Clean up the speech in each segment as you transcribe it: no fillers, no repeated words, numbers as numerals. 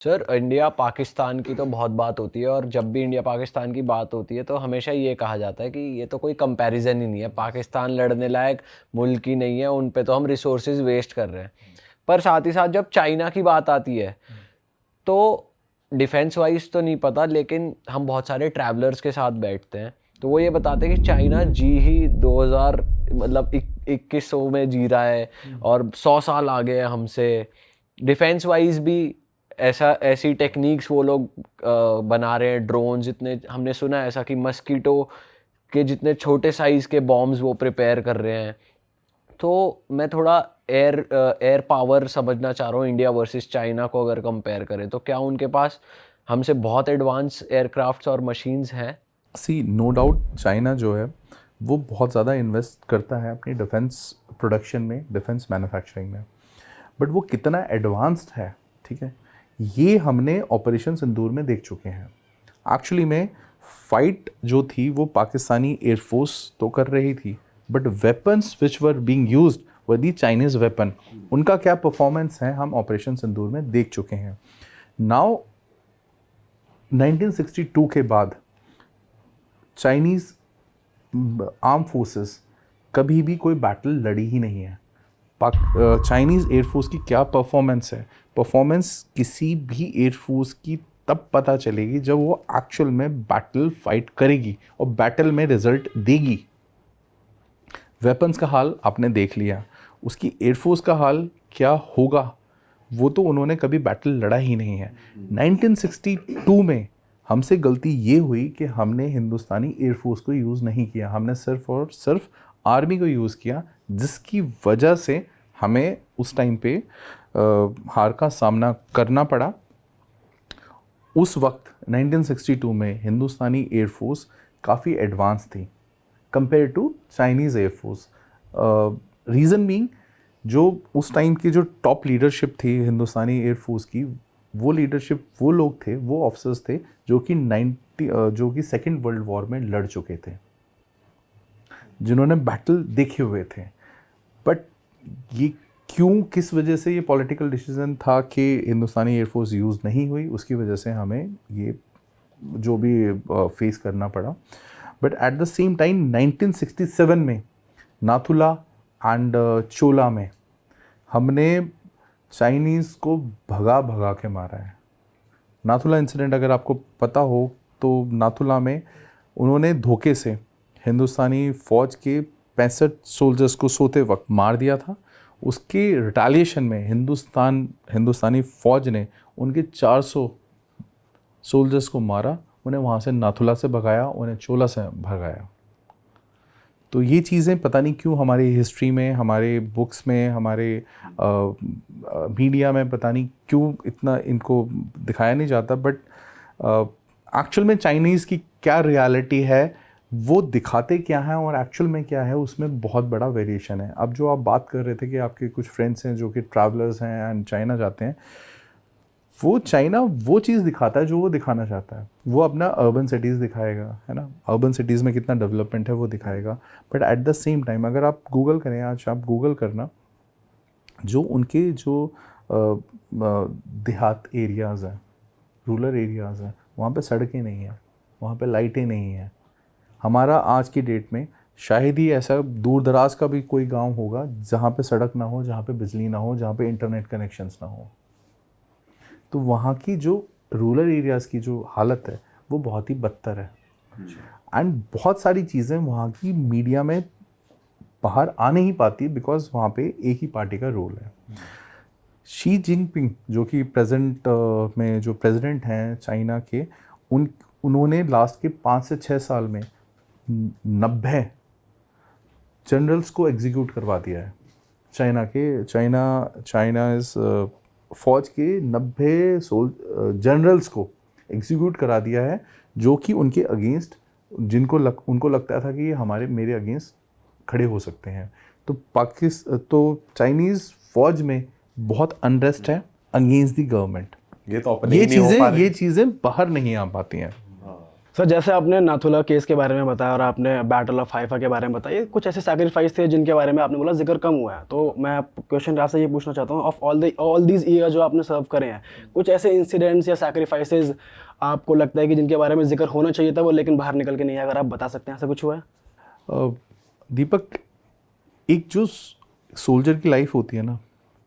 Sir, India Pakistan की तो बहुत बात होती है और जब भी इंडिया पाकिस्तान की बात होती है तो हमेशा ये कहा जाता है कि ये तो कोई कंपैरिजन ही नहीं है, पाकिस्तान लड़ने लायक मुल्क ही नहीं है, उन पे तो हम रिसोर्सेज वेस्ट कर रहे हैं। पर साथ ही साथ जब चाइना की बात आती है तो डिफेंस वाइज तो नहीं पता, लेकिन हम बहुत सारे ट्रैवलर्स के साथ बैठते हैं तो वो ये बताते हैं कि चाइना जी ही 2000 मतलब 2100 में जी रहा है और 100 साल आगे है हमसे। डिफेंस वाइज भी ऐसी टेक्निक्स वो लोग बना रहे हैं, ड्रोन्स इतने हमने सुना है ऐसा कि मस्कीटो के जितने छोटे साइज के बॉम्ब्स वो प्रिपेयर कर रहे हैं। तो मैं थोड़ा एयर पावर समझना चाह रहा हूँ, इंडिया वर्सेस चाइना को अगर कंपेयर करें तो क्या उनके पास हमसे बहुत एडवांस एयरक्राफ्ट्स और मशीन्स हैं? सी नो डाउट चाइना जो है वो बहुत ज़्यादा इन्वेस्ट करता है अपनी डिफेंस प्रोडक्शन में, डिफेंस मैन्युफैक्चरिंग में, बट वो कितना एडवांस्ड है, ठीक है, ये हमने ऑपरेशन सिंदूर में देख चुके हैं। एक्चुअली में फाइट जो थी वो पाकिस्तानी एयरफोर्स तो कर रही थी, but weapons which were being used were the Chinese weapon. उनका क्या परफॉर्मेंस है हम ऑपरेशन सिंदूर में देख चुके हैं। नाउ 1962 के बाद चाइनीज़ आर्म फोर्सेस कभी भी कोई बैटल लड़ी ही नहीं है। चाइनीज़ एयरफोर्स की क्या परफॉर्मेंस है, परफॉर्मेंस किसी भी एयरफोर्स की तब पता चलेगी जब वो एक्चुअल में बैटल फाइट करेगी और बैटल में रिजल्ट देगी। वेपन्स का हाल आपने देख लिया, उसकी एयरफोर्स का हाल क्या होगा, वो तो उन्होंने कभी बैटल लड़ा ही नहीं है। 1962 में हमसे गलती ये हुई कि हमने हिंदुस्तानी एयरफोर्स को यूज़ नहीं किया, हमने सिर्फ और सिर्फ आर्मी को यूज़ किया, जिसकी वजह से हमें उस टाइम पे हार का सामना करना पड़ा। उस वक्त 1962 में हिंदुस्तानी एयरफोर्स काफ़ी एडवांस थी compare to Chinese air force. Reason being जो उस टाइम की जो टॉप लीडरशिप थी हिंदुस्तानी एयरफोर्स की, वो लीडरशिप, वो लोग थे, वो ऑफिसर्स थे जो कि सेकेंड वर्ल्ड वॉर में लड़ चुके थे, जिन्होंने बैटल देखे हुए थे। बट ये क्यों, किस वजह से ये पॉलिटिकल डिसीजन था कि हिंदुस्तानी एयरफोर्स यूज़ नहीं हुई, उसकी वजह से हमें ये जो भी फेस करना पड़ा। But at the same time 1967 में नाथुला एंड चोला में हमने चाइनीज़ को भगा भगा के मारा है। नाथुला इंसिडेंट अगर आपको पता हो तो नाथुला में उन्होंने धोखे से हिंदुस्तानी फ़ौज के 65 सोल्जर्स को सोते वक्त मार दिया था। उसके रिटालिएशन में हिंदुस्तानी फ़ौज ने उनके 400 सोल्जर्स को मारा, उन्हें वहाँ से नाथुला से भगाया, उन्हें चोला से भगाया। तो ये चीज़ें पता नहीं क्यों हमारी हिस्ट्री में, हमारे बुक्स में, हमारे मीडिया में पता नहीं क्यों इतना इनको दिखाया नहीं जाता। बट एक्चुअल में चाइनीज़ की क्या रियलिटी है, वो दिखाते क्या है और एक्चुअल में क्या है, उसमें बहुत बड़ा वेरिएशन है। अब जो आप बात कर रहे थे कि आपके कुछ फ्रेंड्स हैं जो कि ट्रैवलर्स हैं एंड चाइना जाते हैं, वो चाइना वो चीज़ दिखाता है जो वो दिखाना चाहता है। वो अपना अर्बन सिटीज़ दिखाएगा, है ना, अर्बन सिटीज़ में कितना डेवलपमेंट है वो दिखाएगा। But at the same time अगर आप गूगल करें, आज आप गूगल करना, जो उनके जो देहात एरियाज़ हैं, रूरल एरियाज़ हैं, वहाँ पे सड़कें नहीं हैं, वहाँ पे लाइटें नहीं हैं। हमारा आज की डेट में शायद ही ऐसा दूर दराज का भी कोई गांव होगा जहाँ पे सड़क ना हो, जहाँ पे बिजली ना हो, जहाँ पे इंटरनेट कनेक्शंस ना हो। तो वहाँ की जो रूरल एरियाज़ की जो हालत है वो बहुत ही बदतर है। एंड बहुत सारी चीज़ें वहाँ की मीडिया में बाहर आ नहीं पाती बिकॉज वहाँ पे एक ही पार्टी का रोल है। शी जिनपिंग जो कि प्रेजेंट में जो प्रेसिडेंट हैं चाइना के, उन्होंने लास्ट के 5 से 6 साल में 90 जनरल्स को एग्जीक्यूट करवा दिया है। चाइना इस फौज के 90 जनरल्स को एग्जीक्यूट करा दिया है, जो कि उनके अगेंस्ट, उनको लगता था कि ये मेरे अगेंस्ट खड़े हो सकते हैं। तो चाइनीज़ फौज में बहुत अनरेस्ट है अगेंस्ट दी गवर्नमेंट। ये तो अपने ही नहीं हो पा रहे। ये चीज़ें बाहर नहीं आ पाती हैं। सर जैसे आपने नाथुला केस के बारे में बताया और आपने बैटल ऑफ हाइफा के बारे में बताया, ये कुछ ऐसे सैक्रिफाइस थे जिनके बारे में आपने बोला जिक्र कम हुआ है, तो मैं क्वेश्चन आपसे ये पूछना चाहता हूँ, ऑफ ऑल दीज ईयर जो आपने सर्व करे हैं, कुछ ऐसे इंसिडेंट्स या सैक्रिफाइसेस आपको लगता है कि जिनके बारे में जिक्र होना चाहिए था वो लेकिन बाहर निकल के नहीं है, अगर आप बता सकते हैं ऐसा कुछ हुआ है? दीपक, एक जो सोल्जर की लाइफ होती है ना,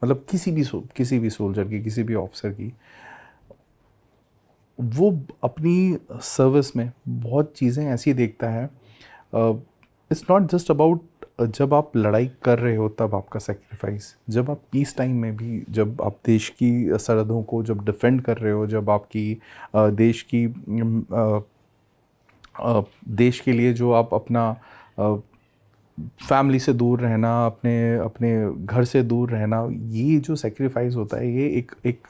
मतलब किसी भी सोल्जर की, किसी भी ऑफिसर की, वो अपनी सर्विस में बहुत चीज़ें ऐसी देखता है। इट्स नॉट जस्ट अबाउट जब आप लड़ाई कर रहे हो तब आपका सेक्रीफाइस, जब आप पीस टाइम में भी, जब आप देश की सरहदों को जब डिफेंड कर रहे हो, जब आपकी देश के लिए जो आप अपना फैमिली से दूर रहना, अपने अपने घर से दूर रहना, ये जो सेक्रीफाइस होता है, ये एक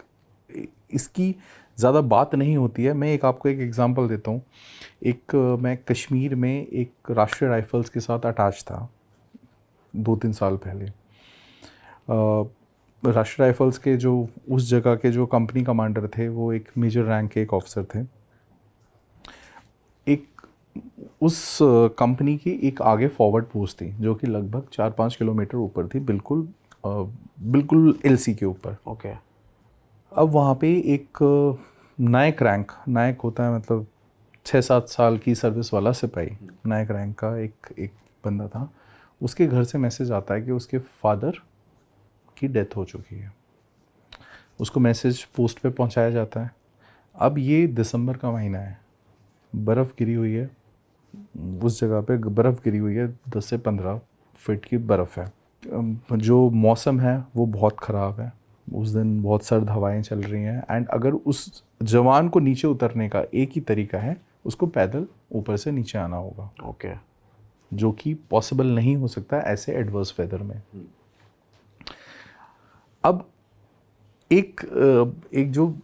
इसकी ज़्यादा बात नहीं होती है। मैं आपको एक एग्ज़ाम्पल देता हूँ। मैं कश्मीर में एक राष्ट्रीय राइफ़ल्स के साथ अटैच था 2-3 साल पहले। राष्ट्रीय राइफ़ल्स के जो उस जगह के जो कंपनी कमांडर थे, वो एक मेजर रैंक के एक ऑफिसर थे। उस कंपनी की एक आगे फॉरवर्ड पोस्ट थी जो कि लगभग 4-5 किलोमीटर ऊपर थी, बिल्कुल एलसी के ऊपर। ओके। अब वहाँ पे एक नायक होता है, मतलब 6-7 साल की सर्विस वाला सिपाही, नायक रैंक का एक बंदा था। उसके घर से मैसेज आता है कि उसके फादर की डेथ हो चुकी है। उसको मैसेज पोस्ट पे पहुँचाया जाता है। अब ये दिसंबर का महीना है, बर्फ़ गिरी हुई है, उस जगह पे बर्फ़ गिरी हुई है, 10 से 15 फीट की बर्फ़ है। जो मौसम है वो बहुत ख़राब है, उस दिन बहुत सर्द हवाएं चल रही हैं, एंड अगर उस जवान को नीचे उतरने का एक ही तरीका है, उसको पैदल ऊपर से नीचे आना होगा। ओके। जो कि पॉसिबल नहीं हो सकता ऐसे एडवर्स वेदर में। अब एक जो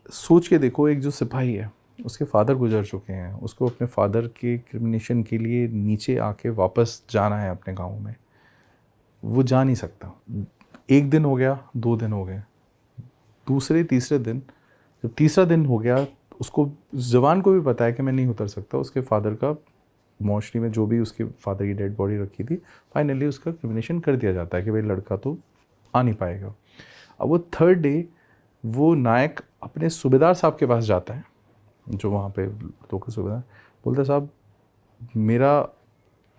सोच के देखो, एक जो सिपाही है, उसके फादर गुजर चुके हैं, उसको अपने फादर के क्रिमिनेशन के लिए नीचे आके वापस जाना है अपने गांव में, वो जा नहीं सकता। 1 दिन हो गया, 2 दिन हो गए, दूसरे तीसरे दिन, जब तीसरा दिन हो गया, उसको, उस जवान को भी पता है कि मैं नहीं उतर सकता। उसके फादर का मोर्चरी में जो भी उसके फादर की डेड बॉडी रखी थी, फाइनली उसका क्रिमिनेशन कर दिया जाता है कि भाई लड़का तो आ नहीं पाएगा। अब वो थर्ड डे वो नायक अपने सूबेदार साहब के पास जाता है, जो वहाँ पे लोकल सूबेदार, बोलते साहब मेरा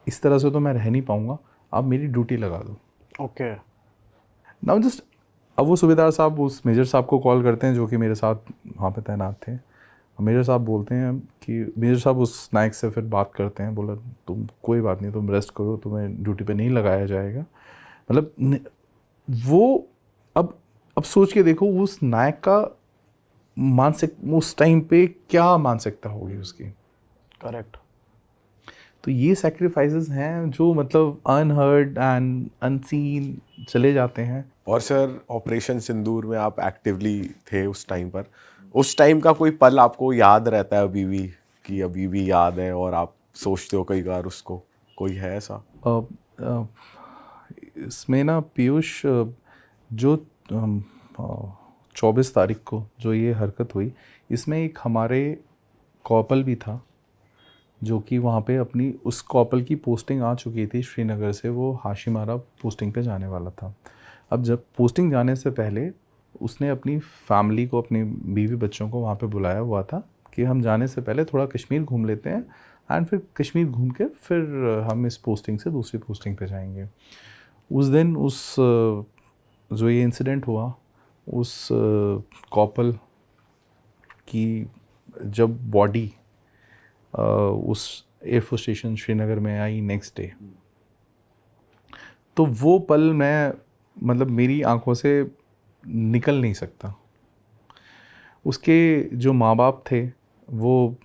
इस तरह से तो मैं रह नहीं पाऊँगा, आप मेरी ड्यूटी लगा दो। ओके। नाउ जस्ट, अब वो सूबेदार साहब उस मेजर साहब को कॉल करते हैं जो कि मेरे साथ वहाँ पे तैनात थे। मेजर साहब बोलते हैं कि, मेजर साहब उस नायक से फिर बात करते हैं, बोला तुम कोई बात नहीं, तुम रेस्ट करो, तुम्हें ड्यूटी पे नहीं लगाया जाएगा। मतलब वो, अब सोच के देखो उस नायक का मानसिक, उस टाइम पे क्या मानसिकता होगी उसकी। करेक्ट। तो ये सैक्रिफाइसेस हैं जो मतलब अनहर्ड एंड अनसीन चले जाते हैं। और सर, ऑपरेशन सिंदूर में आप एक्टिवली थे उस टाइम पर, उस टाइम का कोई पल आपको याद रहता है अभी भी, कि अभी भी याद है और आप सोचते हो कई बार उसको, कोई है ऐसा? इसमें ना पीयूष, जो 24 तारीख को जो ये हरकत हुई, इसमें एक हमारे कॉपल भी था जो कि वहाँ पे अपनी, उस कॉपल की पोस्टिंग आ चुकी थी श्रीनगर से, वो हाशिमारा पोस्टिंग पे जाने वाला था। अब जब पोस्टिंग जाने से पहले उसने अपनी फैमिली को, अपनी बीवी बच्चों को वहाँ पे बुलाया हुआ था कि हम जाने से पहले थोड़ा कश्मीर घूम लेते हैं, एंड फिर कश्मीर घूम के फिर हम इस पोस्टिंग से दूसरी पोस्टिंग पे जाएंगे। उस दिन जो ये इंसिडेंट हुआ, उस कॉपल की जब बॉडी उस एयरफोर्स स्टेशन श्रीनगर में आई नेक्स्ट डे, तो वो पल मैं, मतलब मेरी आंखों से निकल नहीं सकता। उसके जो माँ बाप थे वो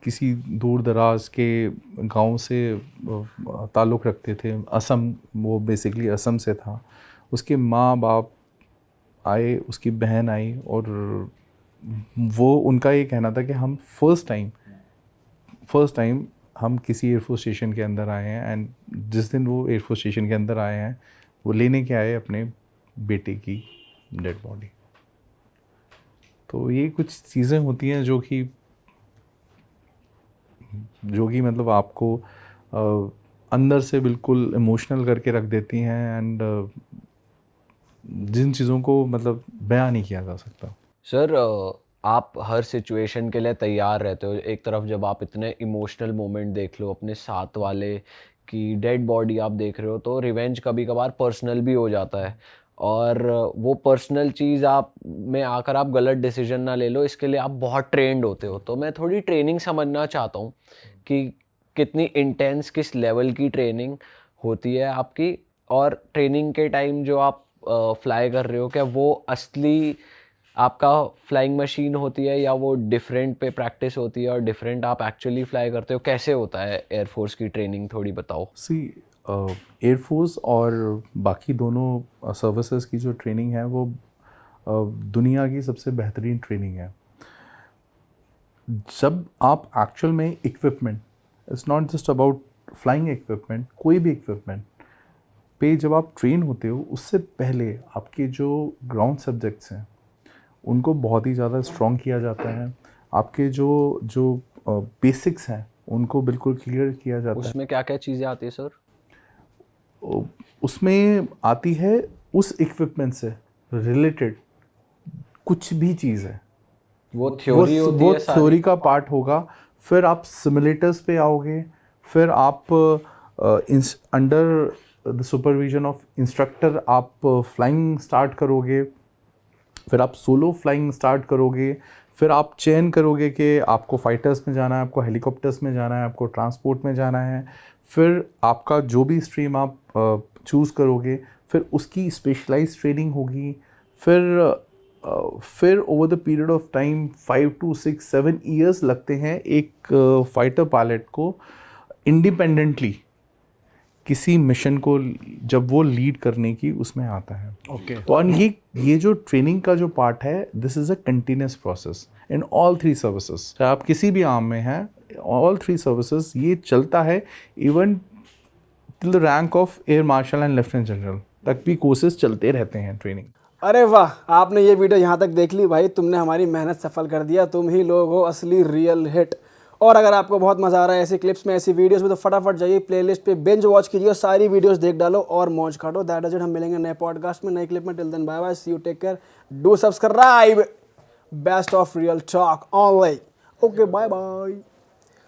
किसी दूर दराज के गांव से ताल्लुक़ रखते थे, असम, वो बेसिकली असम से था। उसके माँ बाप आए, उसकी बहन आई, और वो, उनका ये कहना था कि हम फर्स्ट टाइम हम किसी एयरफोर्स स्टेशन के अंदर आए हैं, एंड जिस दिन वो एयरफोर्स स्टेशन के अंदर आए हैं, वो लेने के आए अपने बेटे की डेड बॉडी। तो ये कुछ चीज़ें होती हैं जो कि जो कि मतलब आपको अंदर से बिल्कुल इमोशनल करके रख देती हैं, एंड जिन चीज़ों को मतलब बयां नहीं किया जा सकता। सर आप हर सिचुएशन के लिए तैयार रहते हो। एक तरफ जब आप इतने इमोशनल मोमेंट देख लो, अपने साथ वाले की डेड बॉडी आप देख रहे हो, तो रिवेंज कभी कभार पर्सनल भी हो जाता है। और वो पर्सनल चीज़ आप में आकर आप गलत डिसीजन ना ले लो, इसके लिए आप बहुत ट्रेंड होते हो। तो मैं थोड़ी ट्रेनिंग समझना चाहता हूँ कि कितनी इंटेंस, किस लेवल की ट्रेनिंग होती है आपकी, और ट्रेनिंग के टाइम जो आप फ्लाई कर रहे हो, क्या वो असली आपका फ्लाइंग मशीन होती है या वो डिफरेंट पे प्रैक्टिस होती है और डिफरेंट आप एक्चुअली फ्लाई करते हो? कैसे होता है एयरफोर्स की ट्रेनिंग, थोड़ी बताओ। सी एयरफोर्स और बाकी दोनों सर्विसेज की जो ट्रेनिंग है वो दुनिया की सबसे बेहतरीन ट्रेनिंग है। जब आप एक्चुअल में equipment, it's not just about flying equipment, कोई भी इक्विपमेंट पे जब आप ट्रेन होते हो, उससे पहले आपके जो ग्राउंड सब्जेक्ट्स हैं उनको बहुत ही ज़्यादा स्ट्रॉन्ग किया जाता है। आपके जो जो बेसिक्स हैं उनको बिल्कुल क्लियर किया जाता है। उसमें क्या क्या चीज़ें आती है सर? उसमें आती है उस इक्विपमेंट से रिलेटेड कुछ भी चीज़ है, वो थ्योरी होती वो है सारी? थ्योरी का पार्ट होगा। फिर आप सिमुलेटर्स पे आओगे, फिर आप under the supervision of instructor आप फ्लाइंग स्टार्ट करोगे, फिर आप सोलो फ्लाइंग स्टार्ट करोगे, फिर आप चयन करोगे कि आपको फाइटर्स में जाना है, आपको हेलीकॉप्टर्स में जाना है, आपको ट्रांसपोर्ट में जाना है। फिर आपका जो भी स्ट्रीम आप चूज़ करोगे, फिर उसकी स्पेशलाइज्ड ट्रेनिंग होगी। फिर over the period of time 5 to 6 7 years लगते हैं एक फाइटर पायलट को इंडिपेंडेंटली किसी मिशन को जब वो लीड करने की उसमें आता है। ओके। तो और ये जो ट्रेनिंग का जो पार्ट है, this is a continuous process in all 3 services. चाहे आप किसी भी आर्म में हैं, ऑल 3 सर्विसेज ये चलता है even till the rank of air marshal and lieutenant general तक भी कोर्सेज चलते रहते हैं ट्रेनिंग। अरे वाह, आपने ये वीडियो यहाँ तक देख ली भाई, तुमने हमारी मेहनत सफल कर दिया। तुम ही लोग हो असली रियल हिट। और अगर आपको बहुत मज़ा आ रहा है ऐसी क्लिप्स में, ऐसी वीडियोस में, तो फटाफट जाइए प्लेलिस्ट पे, बिंज वॉच कीजिए और सारी वीडियोस देख डालो और मौज काटो। That is it. हम मिलेंगे नए पॉडकास्ट में, नई क्लिप में। Till then bye bye, see you, take care, do subscribe. Best of real talk online. Okay, bye bye.